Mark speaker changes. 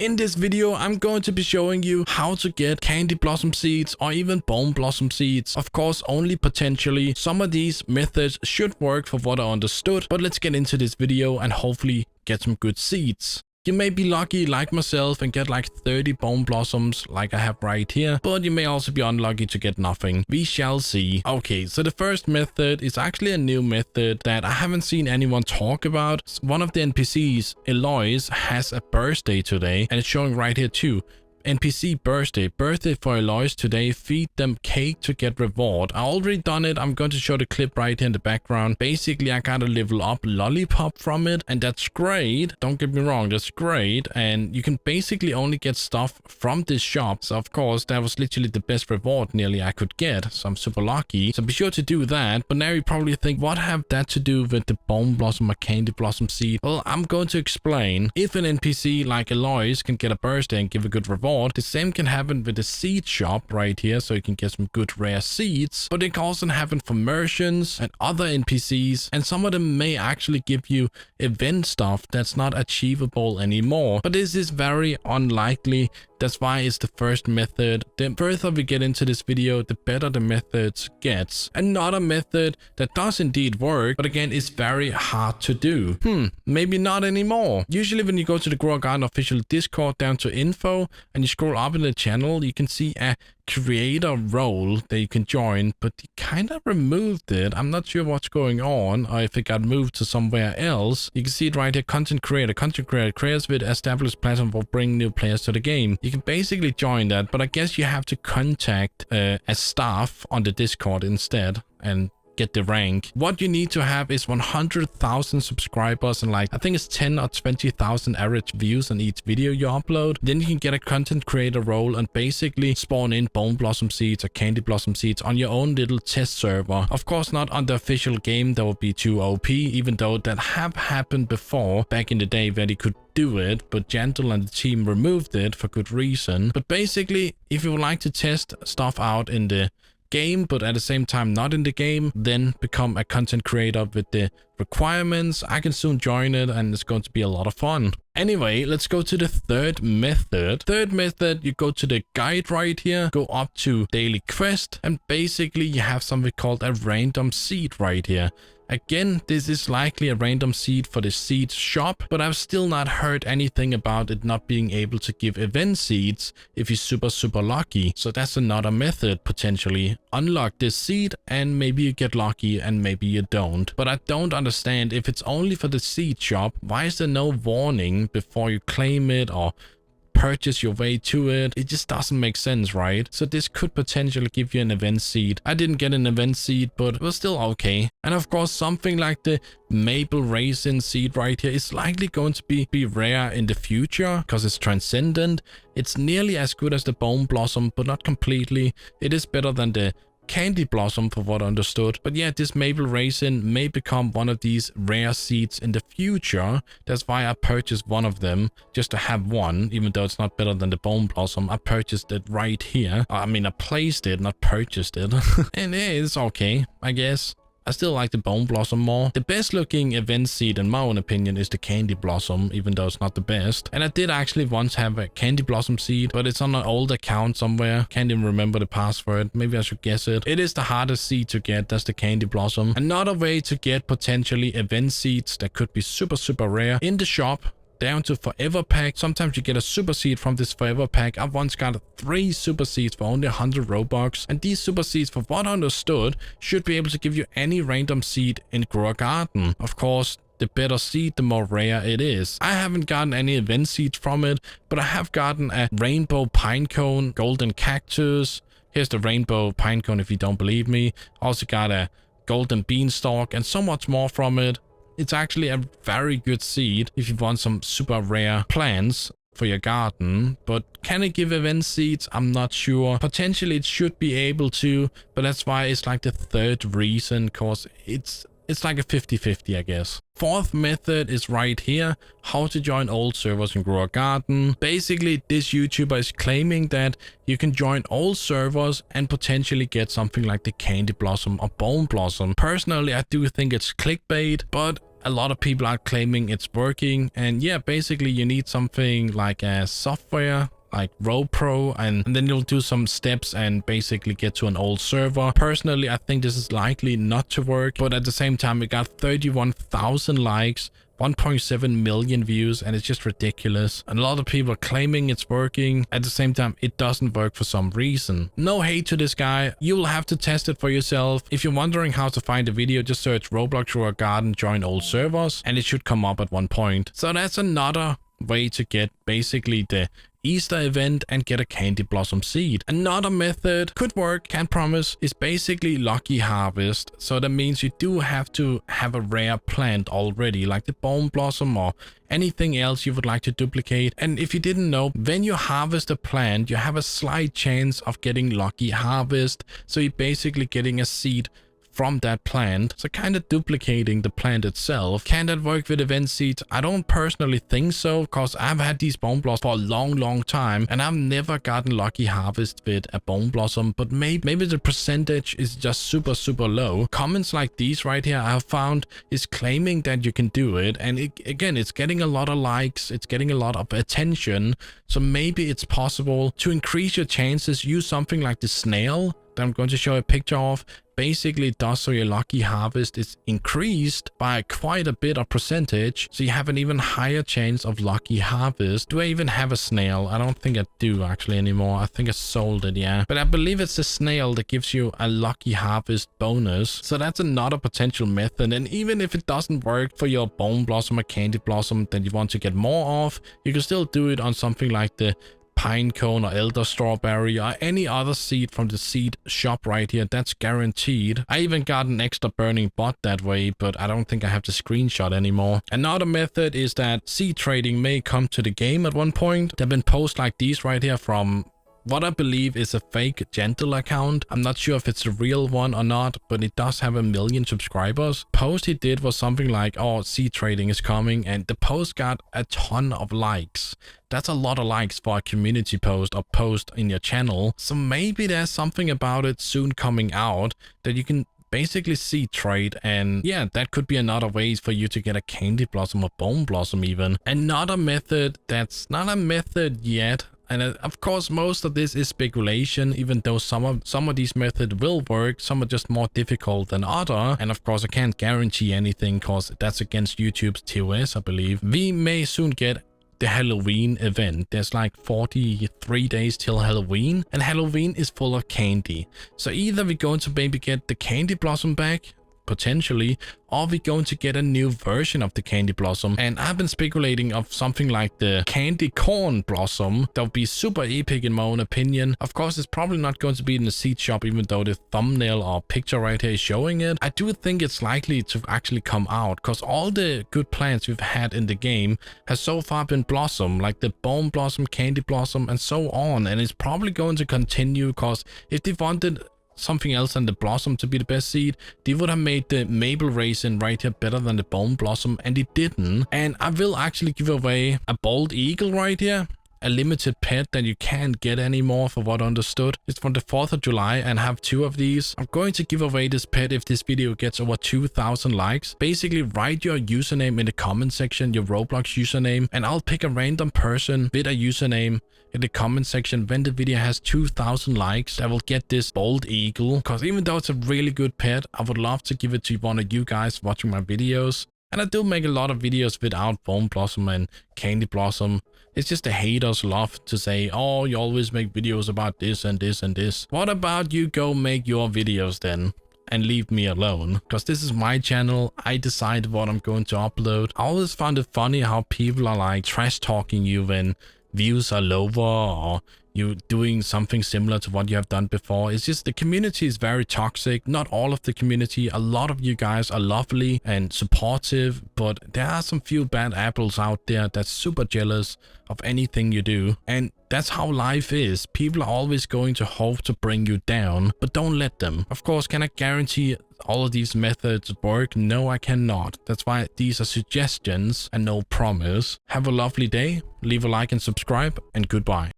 Speaker 1: In this video, I'm going to be showing you how to get candy blossom seeds or even bone blossom seeds. Of course, only potentially. Some of these methods should work for what I understood, but let's get into this video and hopefully get some good seeds. You may be lucky like myself and get like 30 bone blossoms like I have right here, but you may also be unlucky to get nothing. We shall see. Okay, so the first method is actually a new method that I haven't seen anyone talk about. One of the NPCs, Eloise, has a birthday today and it's showing right here too. NPC birthday for Eloise today. Feed them cake to get reward. I already done it. I'm going to show the clip right here in the background. Basically, I got a level up lollipop from it, and that's great. Don't get me wrong, that's great. And you can basically only get stuff from this shop. So of course, that was literally the best reward nearly I could get. So I'm super lucky. So be sure to do that. But now you probably think, what have that to do with the bone blossom or candy blossom seed? Well, I'm going to explain. If an NPC like Eloise can get a birthday and give a good reward, the same can happen with the seed shop right here, so you can get some good rare seeds, but it can also happen for merchants and other NPCs, and some of them may actually give you event stuff that's not achievable anymore, but this is very unlikely. That's why it's the first method. The further we get into this video, the better the methods gets. Another method that does indeed work, but again, it's very hard to do. Maybe not anymore. Usually when you go to the Grow Garden official Discord down to info and you scroll up in the channel, you can see a creator role that you can join, but they kind of removed it. I'm not sure what's going on or if it got moved to somewhere else. You can see it right here, content creator creators with established platform will bring new players to the game. You can basically join that, but I guess you have to contact a staff on the Discord instead and get the rank. What you need to have is 100,000 subscribers and like I think it's 10 or 20,000 average views on each video you upload. Then you can get a content creator role and basically spawn in bone blossom seeds or candy blossom seeds on your own little test server. Of course, not on the official game, that would be too OP, even though that have happened before back in the day where they could do it, but Gentle and the team removed it for good reason. But basically, if you would like to test stuff out in the game but at the same time not in the game, then become a content creator with the requirements. I can soon join it and it's going to be a lot of fun. Anyway, let's go to the third method. You go to the guide right here, go up to daily quest, and basically you have something called a random seed right here. Again, this is likely a random seed for the seed shop, but I've still not heard anything about it not being able to give event seeds if you're super lucky. So that's another method potentially. Unlock this seed and maybe you get lucky and maybe you don't. But I don't understand, if it's only for the seed shop, why is there no warning before you claim it or purchase your way to it? It just doesn't make sense, right? So this could potentially give you an event seed. I didn't get an event seed, but it was still okay. And of course, something like the maple raisin seed right here is likely going to be rare in the future because it's transcendent. It's nearly as good as the bone blossom, but not completely. It is better than the candy blossom for what I understood. But yeah, this maple raisin may become one of these rare seeds in the future. That's why I purchased one of them, just to have one, even though it's not better than the bone blossom. I purchased it right here. I mean, I placed it, not purchased it. And yeah, it's okay, I guess. I still like the bone blossom more. The best looking event seed in my own opinion is the candy blossom, even though it's not the best. And I did actually once have a candy blossom seed, but it's on an old account somewhere. Can't even remember the password. Maybe I should guess it. It is the hardest seed to get. That's the candy blossom. Another way to get potentially event seeds that could be super rare in the shop, down to forever pack. Sometimes you get a super seed from this forever pack. I've once got 3 super seeds for only 100 Robux, and these super seeds, for what I understood, should be able to give you any random seed in Grow Garden. Of course, the better seed, the more rare it is. I haven't gotten any event seeds from it, but I have gotten a rainbow pinecone, golden cactus. Here's the rainbow pinecone if you don't believe me. Also got a golden beanstalk and so much more from it. It's actually a very good seed if you want some super rare plants for your garden, but can it give event seeds? I'm not sure. Potentially it should be able to, but that's why it's like the third reason, because it's like a 50-50, I guess. Fourth method is right here, how to join old servers in Grow Garden. Basically, this YouTuber is claiming that you can join old servers and potentially get something like the candy blossom or bone blossom. Personally, I do think it's clickbait, but a lot of people are claiming it's working. And yeah, basically you need something like a software like Pro, and then you'll do some steps and basically get to an old server. Personally, I think this is likely not to work, but at the same time, it got 31,000 likes, 1.7 million views, and it's just ridiculous. And a lot of people are claiming it's working. At the same time, it doesn't work for some reason. No hate to this guy. You will have to test it for yourself. If you're wondering how to find the video, just search Roblox Grow Garden join old servers, and it should come up at one point. So that's another way to get basically the Easter event and get a candy blossom seed. Another method could work, can't promise, is basically lucky harvest. So that means you do have to have a rare plant already, like the bone blossom or anything else you would like to duplicate. And if you didn't know, when you harvest a plant, you have a slight chance of getting lucky harvest. So you're basically getting a seed from that plant, so kind of duplicating the plant itself. Can that work with event seeds? I don't personally think so, because I've had these bone blossoms for a long time, and I've never gotten lucky harvest with a bone blossom, but maybe the percentage is just super low. Comments like these right here I have found is claiming that you can do it, and again, it's getting a lot of likes, it's getting a lot of attention, so maybe it's possible to increase your chances. Use something like the snail that I'm going to show a picture of. Basically it does so your lucky harvest is increased by quite a bit of percentage, so you have an even higher chance of lucky harvest. Do I even have a snail? I don't think I do actually anymore. I think I sold it, yeah, but I believe it's the snail that gives you a lucky harvest bonus. So that's another potential method. And even if it doesn't work for your bone blossom or candy blossom that you want to get more of, you can still do it on something like the pine cone or elder strawberry or any other seed from the seed shop right here. That's guaranteed. I even got an extra burning bot that way, but I don't think I have the screenshot anymore. Another method is that seed trading may come to the game at one point. There have been posts like these right here from what I believe is a fake Gentle account. I'm not sure if it's a real one or not, but it does have 1 million subscribers. Post he did was something like, oh, seed trading is coming, and the post got a ton of likes. That's a lot of likes for a community post or post in your channel. So maybe there's something about it soon coming out that you can basically seed trade, and yeah, that could be another way for you to get a candy blossom or bone blossom even. Another method that's not a method yet, and of course most of this is speculation, even though some of these methods will work, some are just more difficult than other. And of course I can't guarantee anything because that's against YouTube's TOS, I believe. We may soon get the Halloween event. There's like 43 days till Halloween, and Halloween is full of candy. So either we're going to maybe get the candy blossom back, potentially, or we're going to get a new version of the candy blossom. And I've been speculating of something like the candy corn blossom. That would be super epic in my own opinion. Of course, it's probably not going to be in the seed shop, even though the thumbnail or picture right here is showing it. I do think it's likely to actually come out, because all the good plants we've had in the game has so far been blossom, like the bone blossom, candy blossom, and so on. And it's probably going to continue, because if they wanted something else than the blossom to be the best seed, they would have made the maple raisin right here better than the bone blossom, and they didn't. And I will actually give away a bald eagle right here, a limited pet that you can't get anymore for what I understood. It's from the 4th of July and I have 2 of these. I'm going to give away this pet if this video gets over 2,000 likes. Basically write your username in the comment section, your Roblox username, and I'll pick a random person with a username in the comment section when the video has 2,000 likes that will get this bald eagle. Because even though it's a really good pet, I would love to give it to one of you guys watching my videos. And I do make a lot of videos without bone blossom and candy blossom. It's just the haters love to say, oh, you always make videos about this and this and this. What about you go make your videos then and leave me alone? Because this is my channel. I decide what I'm going to upload. I always find it funny how people are like trash talking you when views are lower, or you doing something similar to what you have done before. It's just the community is very toxic. Not all of the community. A lot of you guys are lovely and supportive, but there are some few bad apples out there that's super jealous of anything you do. And that's how life is. People are always going to hope to bring you down, but don't let them. Of course, can I guarantee all of these methods work? No, I cannot. That's why these are suggestions and no promise. Have a lovely day. Leave a like and subscribe, and goodbye.